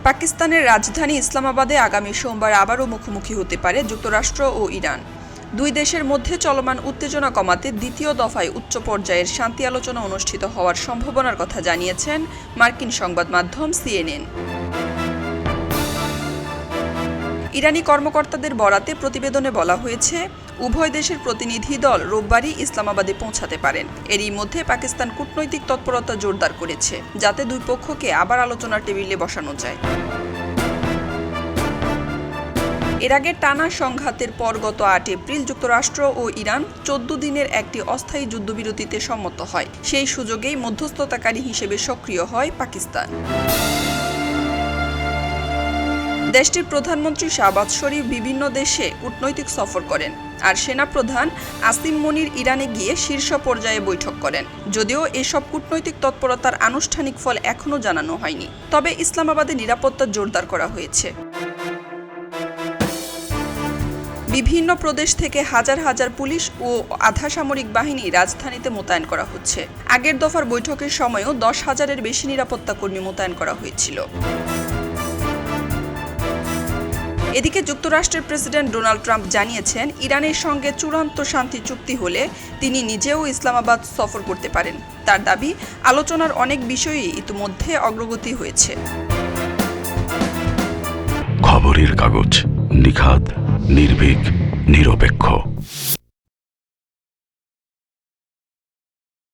পাকিস্তানের রাজধানী ইসলামাবাদে আগামী সোমবার আবারও মুখোমুখি হতে পারে যুক্তরাষ্ট্র ও ইরান। দুই দেশের মধ্যে চলমান উত্তেজনা কমাতে দ্বিতীয় দফায় উচ্চ পর্যায়ের শান্তি আলোচনা অনুষ্ঠিত হওয়ার সম্ভাবনার কথা জানিয়েছেন মার্কিন সংবাদ মাধ্যম CNN। ইরানি কর্মকর্তাদের বরাতে প্রতিবেদনে বলা হয়েছে, উভয় দেশের প্রতিনিধি দল রোববারই ইসলামাবাদে পৌঁছাতে পারেন। এরই মধ্যে পাকিস্তান কূটনৈতিক তৎপরতা জোরদার করেছে, যাতে দুই পক্ষকে আবার আলোচনার টেবিলে বসানো যায়। এর আগে টানা সংঘাতের পর গত ৮ এপ্রিল যুক্তরাষ্ট্র ও ইরান ১৪ দিনের একটি অস্থায়ী যুদ্ধবিরতিতে সম্মত হয়। সেই সুযোগেই মধ্যস্থতাকারী হিসেবে সক্রিয় হয় পাকিস্তান। দেশটির প্রধানমন্ত্রী শাহবাজ শরীফ বিভিন্ন দেশে কূটনৈতিক সফর করেন, আর সেনাপ্রধান আসিম মনির ইরানে গিয়ে শীর্ষ পর্যায়ে বৈঠক করেন। যদিও এসব কূটনৈতিক তৎপরতার আনুষ্ঠানিক ফল এখনও জানানো হয়নি, তবে ইসলামাবাদে নিরাপত্তা জোরদার করা হয়েছে। বিভিন্ন প্রদেশ থেকে হাজার হাজার পুলিশ ও আধা সামরিক বাহিনী রাজধানীতে মোতায়েন করা হচ্ছে। আগের দফার বৈঠকের সময়ও ১০,০০০-এর বেশি নিরাপত্তা কর্মী মোতায়েন করা হয়েছিল। এদিকে যুক্তরাষ্ট্রের প্রেসিডেন্ট ডোনাল্ড ট্রাম্প জানিয়েছেন, ইরানের সঙ্গে চূড়ান্ত শান্তি চুক্তি হলে তিনি নিজেও ইসলামাবাদ সফর করতে পারেন। তার দাবি, আলোচনার অনেক বিষয়ই ইতিমধ্যে অগ্রগতি হয়েছে। খবরের কাগজ, নিখাত, নির্ভীক, নিরপেক্ষ।